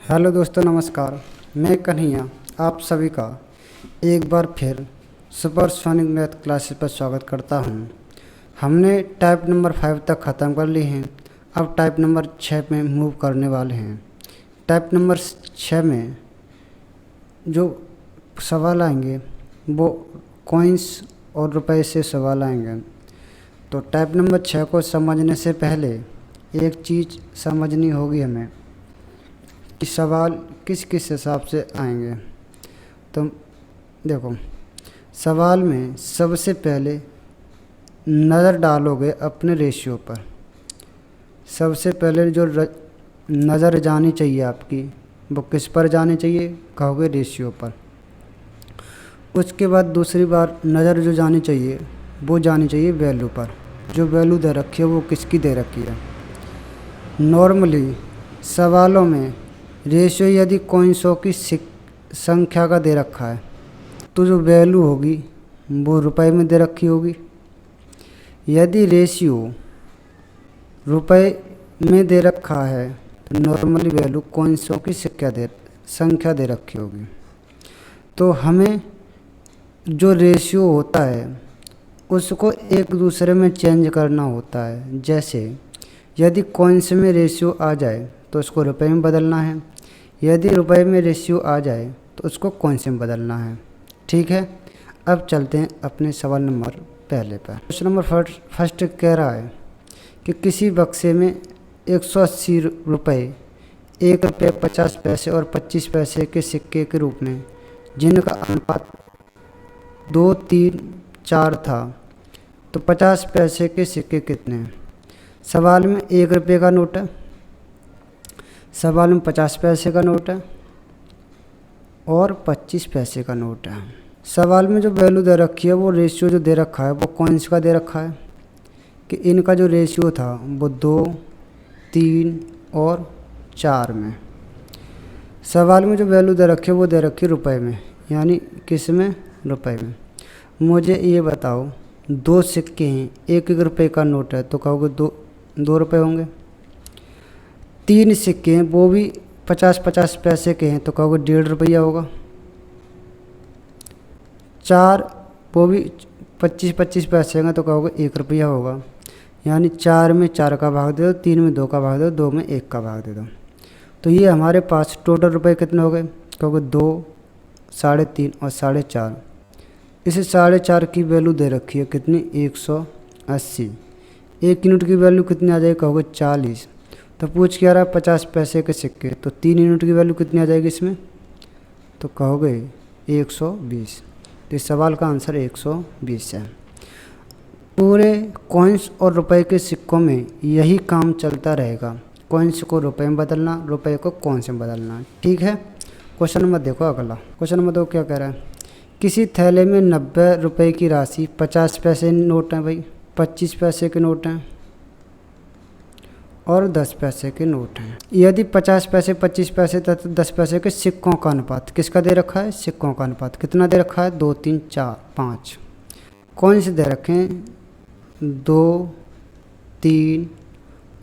Hello दोस्तों, नमस्कार। मैं कन्हैया आप सभी का एक बार फिर सुपरसोनिक मैथ क्लासेस पर स्वागत करता हूं। हमने टाइप नंबर 5 तक ख़त्म कर ली हैं। अब टाइप नंबर 6 में मूव करने वाले हैं। टाइप नंबर 6 में जो सवाल आएंगे वो कॉइन्स और रुपए से सवाल आएंगे। तो टाइप नंबर 6 को समझने से पहले एक चीज़ समझनी होगी हमें कि सवाल किस किस हिसाब से आएंगे। तो देखो, सवाल में सबसे पहले नज़र डालोगे अपने रेशियो पर। सबसे पहले जो नज़र जानी चाहिए आपकी वो किस पर जानी चाहिए, कहोगे रेशियो पर। उसके बाद दूसरी बार नज़र जो जानी चाहिए वो जानी चाहिए वैल्यू पर। जो वैल्यू दे रखी है वो किसकी दे रखी है। नॉर्मली सवालों में रेशियो यदि कॉइन्सों की संख्या का दे रखा है तो जो वैल्यू होगी वो रुपए में दे रखी होगी। यदि रेशियो रुपए में दे रखा है तो नॉर्मली वैल्यू कॉइन्सों की संख्या दे रखी होगी। तो हमें जो रेशियो होता है उसको एक दूसरे में चेंज करना होता है। जैसे यदि कॉइन्स में रेशियो आ जाए तो उसको रुपए में बदलना है, यदि रुपए में रेशियो आ जाए तो उसको कॉइन्स में बदलना है। ठीक है, अब चलते हैं अपने सवाल नंबर पहले पर। क्वेश्चन नंबर फर्स्ट कह रहा है कि किसी बक्से में 180 रुपये, 1 रुपये 50 पैसे और 25 पैसे के सिक्के के रूप में जिनका अनुपात 2, 3, 4 था, तो 50 पैसे के सिक्के कितने हैं। सवाल में 1 रुपये का नोट है, सवाल में 50 पैसे का नोट है और 25 पैसे का नोट है। सवाल में जो वैल्यू दे रखी है वो रेशियो जो दे रखा है वो कॉइन्स का दे रखा है कि इनका जो रेशियो था वो 2, 3 और 4 में। सवाल में जो वैल्यू दे रखी है वो दे रखी है रुपए में, यानी किस में, रुपए में। मुझे ये बताओ, 2 सिक्के हैं, 1-1 रुपये का नोट है तो कहोगे 2 रुपये होंगे। 3 सिक्के हैं वो भी 50-50 पैसे के हैं तो कहोगे 1.5 रुपया होगा। 4 वो भी 25-25 पैसे हैं तो कहोगे 1 रुपया होगा। यानी 4 में 4 का भाग दे दो, 3 में 2 का भाग दे दो, 2 में 1 का भाग दे दो। तो ये हमारे पास टोटल रुपए कितने हो गए, कहोगे 2, 3.5 और 4.5। इसे 4.5 की वैल्यू दे रखी है कितनी, 180। 1 यूनिट की वैल्यू कितनी आ जाएगी, कहोगे 40। तो पूछ क्या रहा है 50 पैसे के सिक्के, तो 3 यूनिट की वैल्यू कितनी आ जाएगी इसमें, तो कहोगे 120। तो इस सवाल का आंसर 120 है। पूरे कॉइन्स और रुपए के सिक्कों में यही काम चलता रहेगा, कॉइन्स को रुपए में बदलना, रुपए को कॉइन्स में बदलना। ठीक है, क्वेश्चन नंबर देखो अगला। क्वेश्चन नंबर 2 क्या कह रहा है, किसी थैले में 90 रुपये की राशि, 50 पैसे नोट हैं भाई, 25 पैसे के नोट हैं और 10 पैसे के नोट हैं। यदि 50 पैसे, 25 पैसे तथा 10 पैसे के सिक्कों का अनुपात किसका दे रखा है, सिक्कों का अनुपात कितना दे रखा है, 2, 3, 4, 5। कौन से दे रखे हैं, 2, 3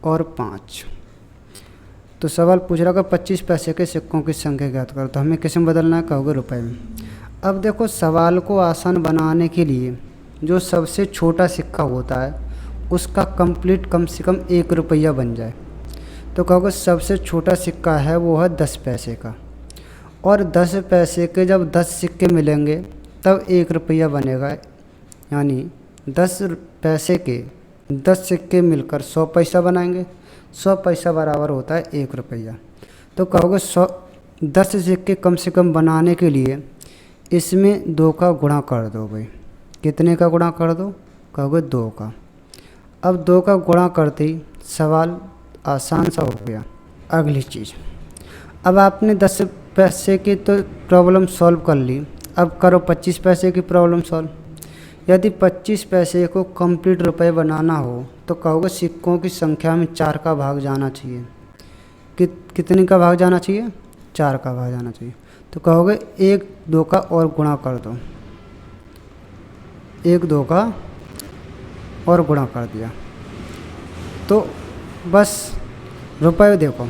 और 5। तो सवाल पूछ रहा है 25 पैसे के सिक्कों की संख्या ज्ञात करो, तो हमें किस में बदलना है, कहोगे रुपए में। अब देखो, सवाल को आसान बनाने के लिए जो सबसे छोटा सिक्का होता है उसका कंप्लीट कम से कम 1 रुपया बन जाए, तो कहोगे सबसे छोटा सिक्का है वो है 10 पैसे का। और 10 पैसे के जब 10 सिक्के मिलेंगे तब 1 रुपया बनेगा। यानी 10 पैसे के 10 सिक्के मिलकर 100 पैसा बनाएंगे। 100 पैसा बराबर होता है 1 रुपया। तो कहोगे 10 सिक्के कम से कम बनाने के लिए इसमें 2 का गुणा कर दो भाई। कितने का गुणा कर दो, कहोगे 2 का। अब 2 का गुणा करते ही सवाल आसान सा हो गया। अगली चीज़, अब आपने 10 पैसे की तो प्रॉब्लम सॉल्व कर ली, अब करो 25 पैसे की प्रॉब्लम सॉल्व। यदि 25 पैसे को कंप्लीट रुपए बनाना हो तो कहोगे सिक्कों की संख्या में 4 का भाग जाना चाहिए। कितने का भाग जाना चाहिए, 4 का भाग जाना चाहिए। तो कहोगे 1, 2 का और गुणा कर दो, 1, 2 का और गुणा कर दिया। तो बस रुपए देखो,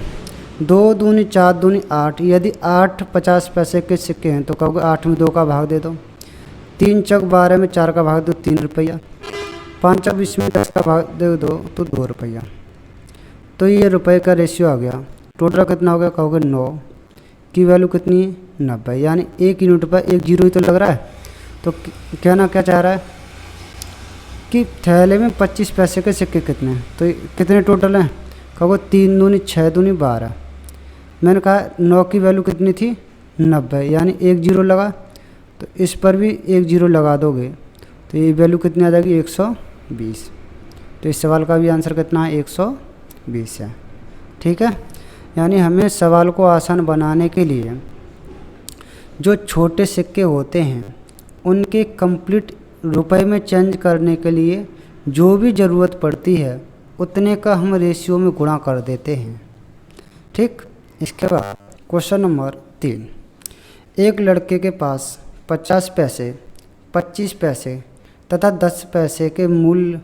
दो दूनी 4 दूनी 8, यदि 8 50 पैसे के सिक्के हैं तो कहोगे 8 में 2 का भाग दे दो। 3 चौक 12 में 4 का भाग दो 3 रुपया। 5 चौक 20 में 10 का भाग दे दो तो 2 रुपया। तो ये रुपए का रेशियो आ गया। टोटल कितना हो गया कहोगे 9 की वैल्यू कितनी है 90, यानी 1 यूनिट पर 1 जीरो ही तो लग रहा है। तो कहना क्या चाह रहा है कि थैले में 25 पैसे के सिक्के कितने हैं, तो कितने टोटल हैं कहोगे 3 दूनी 6 दूनी 12। मैंने कहा 9 की वैल्यू कितनी थी 90, यानी 1 जीरो लगा, तो इस पर भी 1 जीरो लगा दोगे तो ये वैल्यू कितनी आ जाएगी 120। तो इस सवाल का भी आंसर कितना है 120 है। ठीक है, यानी हमें सवाल को आसान बनाने के लिए जो छोटे सिक्के होते हैं उनके कंप्लीट रुपए में चेंज करने के लिए जो भी ज़रूरत पड़ती है उतने का हम रेशियो में गुणा कर देते हैं। ठीक, इसके बाद क्वेश्चन नंबर 3। एक लड़के के पास 50 पैसे, 25 पैसे तथा 10 पैसे के मूल्य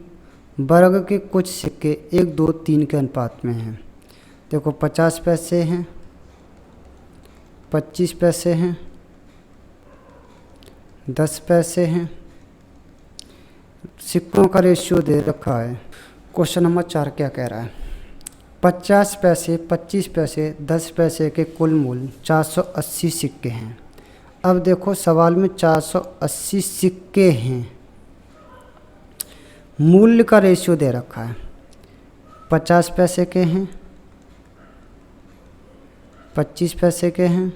वर्ग के कुछ सिक्के 1, 2, 3 के अनुपात में हैं। देखो 50 पैसे हैं, 25 पैसे हैं, 10 पैसे हैं, सिक्कों का रेशियो दे रखा है। क्वेश्चन नंबर 4 क्या कह रहा है 50 पैसे, 25 पैसे, 10 पैसे के कुल मूल्य 480 सिक्के हैं। अब देखो सवाल में 480 सिक्के हैं, मूल्य का रेशियो दे रखा है 50 पैसे के हैं, 25 पैसे के हैं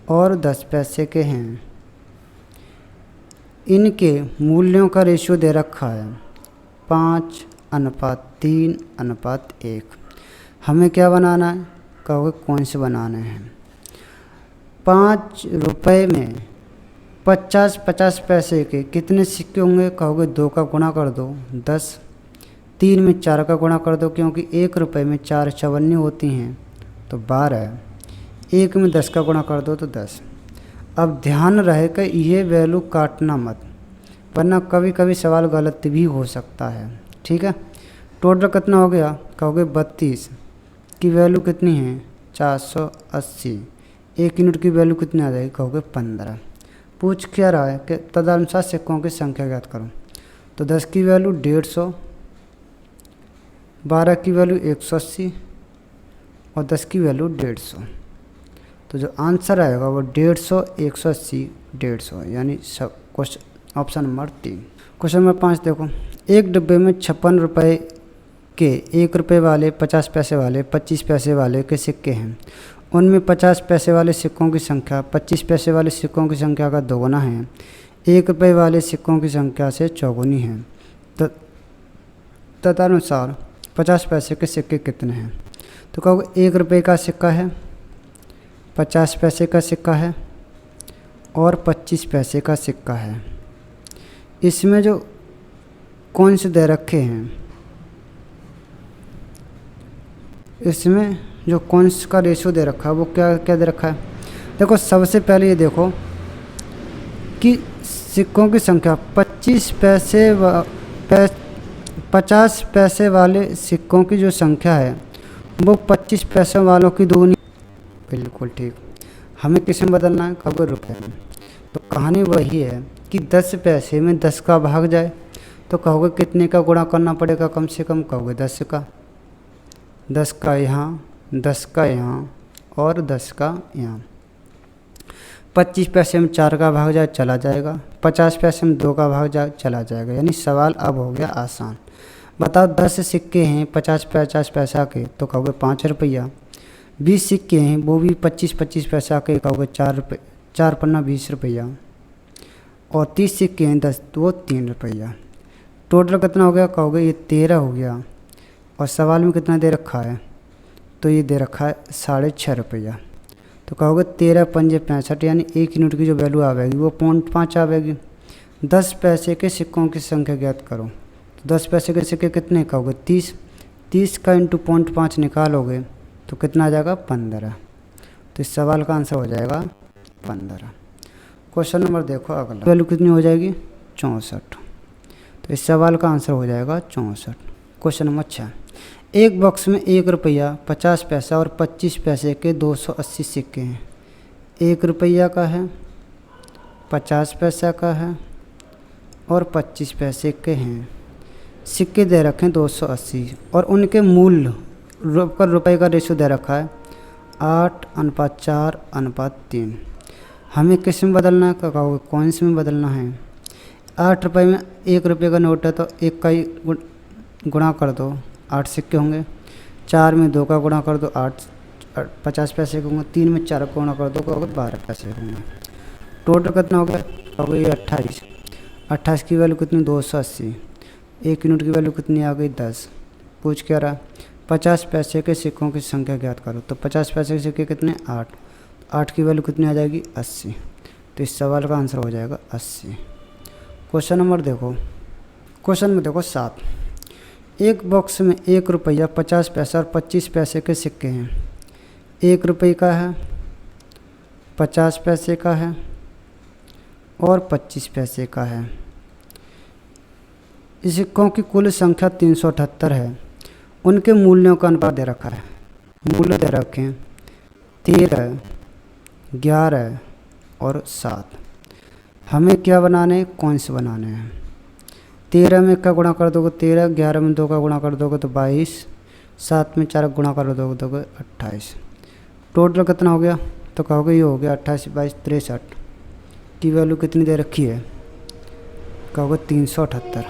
और 10 पैसे के हैं। इनके मूल्यों का रेशियो दे रखा है 5:3:1। हमें क्या बनाना है कहोगे कौन से बनाने हैं। 5 रुपये में 50 पैसे के कितने सिक्के होंगे कहोगे 2 का गुणा कर दो 10। 3 में 4 का गुणा कर दो क्योंकि 1 रुपये में 4 चवन्नी होती हैं तो 12। 1 में 10 का गुणा कर दो तो 10। अब ध्यान रहे कि ये वैल्यू काटना मत, वरना कभी कभी सवाल गलत भी हो सकता है। ठीक है, टोटल कितना हो गया कहोगे 32 की वैल्यू कितनी है 480। 1 यूनिट की वैल्यू कितनी आ जाएगी कहोगे 15। पूछ क्या रहा है कि तदनुसार सिक्कों की संख्या ज्ञात करो। तो 10 की वैल्यू 150, 12 की वैल्यू 180 और 10 की वैल्यू 150। तो जो आंसर आएगा वो 150, 180, 150, यानी सब question option number 3। Question number 5 देखो, एक डिब्बे में 56 रुपये के 1 रुपये वाले, 50 पैसे वाले, 25 पैसे वाले के सिक्के हैं। उनमें 50 पैसे वाले सिक्कों की संख्या 25 पैसे वाले सिक्कों की संख्या का दोगुना है। 1 रुपये वाले सिक्कों की संख्या से चौगुनी है। तदनुसार 50 पैसे के सिक्के कितने हैं। तो कहोगे 1 रुपये का सिक्का है, 50 पैसे का सिक्का है और 25 पैसे का सिक्का है। इसमें जो कौन से दे रखे हैं, इसमें जो कौन का रेशियो दे रखा है वो क्या क्या दे रखा है। देखो सबसे पहले ये देखो कि सिक्कों की संख्या 50 पैसे वाले सिक्कों की जो संख्या है वो 25 पैसे वालों की दोगुनी। बिल्कुल ठीक। हमें किस में बदलना है कहोगे रुपए में। तो कहानी वही है कि 10 पैसे में 10 का भाग जाए तो कहोगे कितने का गुणा करना पड़ेगा कम से कम कहोगे 10 का। 10 का यहाँ, 10 का यहाँ और 10 का यहाँ। 25 पैसे में 4 का भाग जाए चला जाएगा, 50 पैसे में 2 का भाग जाए चला जाएगा। यानी सवाल अब हो गया आसान। बताओ 10 सिक्के हैं 50 पैसा के तो कहोगे 5 रुपया। 20 सिक्के हैं वो भी 25 पैसा के कहोगे 4 रुपये, 4 पन्ना 20 रुपया। और 30 सिक्के हैं 10 तो वो 3 रुपया। टोटल कितना हो गया कहोगे ये 13 हो गया। और सवाल में कितना दे रखा है तो ये दे रखा है 6.5 रुपया। तो कहोगे 13 पंजे 65, यानी 1 यूनिट की जो वैल्यू आवेगी वो 0.5 आवेगी। 10 पैसे के सिक्कों की संख्या ज्ञात करो। तो 10 पैसे के सिक्के कितने कहोगे 30। 30 का इंटू 0.5 निकालोगे तो कितना आ जाएगा 15। तो इस सवाल का आंसर हो जाएगा 15। क्वेश्चन नंबर देखो अगला, वैल्यू कितनी हो जाएगी 64। तो इस सवाल का आंसर हो जाएगा 64। क्वेश्चन नंबर 6, एक बॉक्स में 1 रुपया 50 पैसा और 25 पैसे के 280 सिक्के हैं। 1 रुपया का है, 50 पैसा का है और 25 पैसे के हैं। सिक्के दे रखे हैं 280 और उनके मूल्य पर रुपए का रेशो दे रखा है 8:4:3। हमें किस में बदलना है, कहोगे कौन से में बदलना है। 8 रुपये में 1 रुपये का नोट है तो 1 का ही गुणा कर दो, 8 सिक्के होंगे। 4 में 2 का गुणा कर दो, 50 पैसे के होंगे। 3 में 4 का गुणा कर दो, कहोगे 12 पैसे होंगे। टोटल कितना हो गया, कहोगे ये 28। 28 की वैल्यू कितनी, 280। 1 यूनिट की वैल्यू कितनी आ गई, 10। पूछ क्या रहा, 50 पैसे के सिक्कों की संख्या ज्ञात करो। तो 50 पैसे के सिक्के कितने, 8। 8 की वैल्यू कितनी आ जाएगी, 80। तो इस सवाल का आंसर हो जाएगा 80। क्वेश्चन नंबर देखो, क्वेश्चन में देखो 7। एक बॉक्स में 1 रुपया 50 पैसा और 25 पैसे के सिक्के हैं। 1 रुपये का है, 50 पैसे का है और 25 पैसे का है। इस सिक्कों की कुल संख्या 378 है। उनके मूल्यों का अनुपात दे रखा है। मूल्य दे रखे हैं 13, 11 और 7। हमें क्या बनाने, कौन से बनाने हैं। 13 में 1 का गुणा कर दोगे 13, 11 में 2 का गुणा कर दोगे तो 22, 7 में 4 का गुणा कर दोगे तो 28। टोटल कितना हो गया, तो कहोगे ये हो गया 28, 22, 63 की वैल्यू कितनी दे रखी है, कहोगे 378।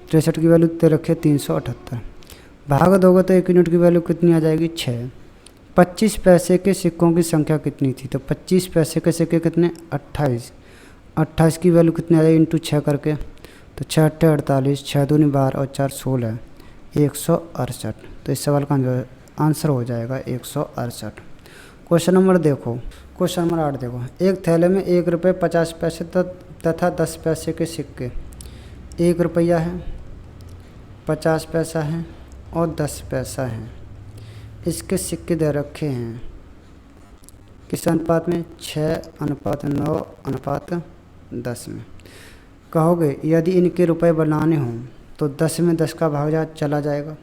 63 की वैल्यू दे रखी है 378। भाग दोगे तो 1 यूनिट की वैल्यू कितनी आ जाएगी, 6। 25 पैसे के सिक्कों की संख्या कितनी थी, तो 25 पैसे के सिक्के कितने, 28। 28 की वैल्यू कितनी आ जाएगी, इंटू 6 करके, तो 6 8 48, 6 दूनी 12 और 4 16, 168। तो इस सवाल का आंसर हो जाएगा 168। क्वेश्चन नंबर देखो, क्वेश्चन नंबर 8 देखो। एक थैले में 1 रुपये 50 पैसे तथा 10 पैसे के सिक्के। 1 रुपया है, 50 पैसा है और 10 पैसा है। इसके सिक्के दे रखे हैं किस अनुपात में, 6:9:10 में। कहोगे यदि इनके रुपए बनाने हों तो 10 में 10 का भाग चला जाएगा।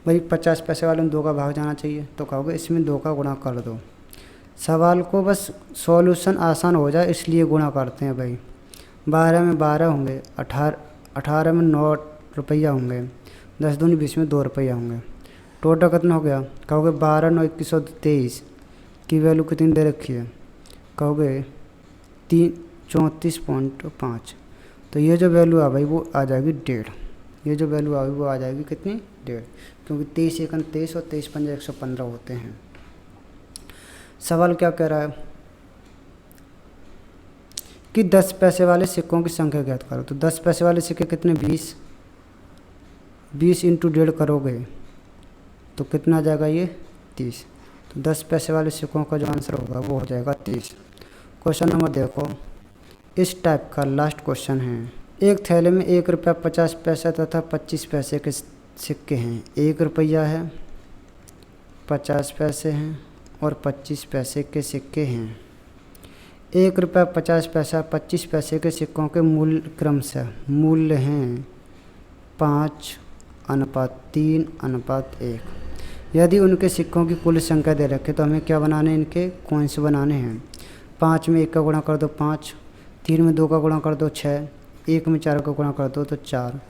भाई 50 पैसे वाले में 2 का भाग जाना चाहिए, तो कहोगे इसमें 2 का गुणा कर दो। सवाल को बस सॉल्यूशन आसान हो जाए इसलिए गुणा करते हैं भाई। 12 में 12 होंगे, 18 में 9 रुपया होंगे, 10 दूनी 20 में 2 रुपया होंगे। टोटल कितना हो गया, कहोगे 12 9 2123 की वैल्यू कितनी दे रखी है, कहोगे 34.5। तो ये जो वैल्यू आ भाई वो आ जाएगी 1.5। ये जो वैल्यू आ गई वो आ जाएगी कितनी, 1.5, क्योंकि 23 एकन 23 और 23 पंजे 115 होते हैं। सवाल क्या कह रहा है कि 10 पैसे वाले सिक्कों की संख्या ज्ञात करो। तो 10 पैसे वाले सिक्के कितने, 20। 20 इंटू 1.5 करोगे तो कितना आ जाएगा, ये 30। तो 10 पैसे वाले सिक्कों का जो आंसर होगा वो हो जाएगा 30। क्वेश्चन नंबर देखो, इस टाइप का लास्ट क्वेश्चन है। एक थैले में 1 रुपया 50 पैसा तथा 25 पैसे के सिक्के हैं। 1 रुपया है, 50 पैसे हैं और 25 पैसे के सिक्के हैं। 1 रुपया 50 पैसा 25 पैसे के सिक्कों के मूल्य क्रमशः मूल्य हैं 5:3:1। यदि उनके सिक्कों की कुल संख्या दे रखे तो हमें क्या बनाने हैं, इनके कॉइन्स बनाने हैं। 5 में 1 का गुणा कर दो 5, 3 में 2 का गुणा कर दो 6, 1 में 4 का गुणा कर दो तो 4।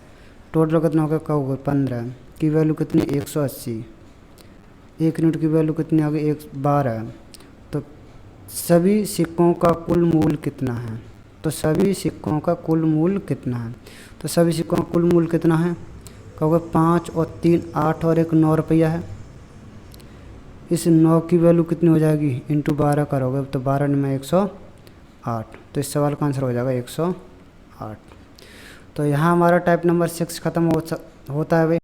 टोटल कितना होगा, कहोगे 15 की वैल्यू कितनी, 180। 1 यूनिट की वैल्यू कितनी आ गई, 12। तो सभी सिक्कों का कुल मूल्य कितना है, तो सभी सिक्कों का कुल मूल्य कितना है, तो सभी सिक्कों का कुल मूल्य कितना है, कहोगे 5 और 3 8 और 1 9 रुपया है। इस 9 की वैल्यू कितनी हो जाएगी, इंटू 12 करोगे तो 12 में 108। तो इस सवाल का आंसर हो जाएगा 108। तो यहाँ हमारा टाइप नंबर 6 ख़त्म होता है भाई।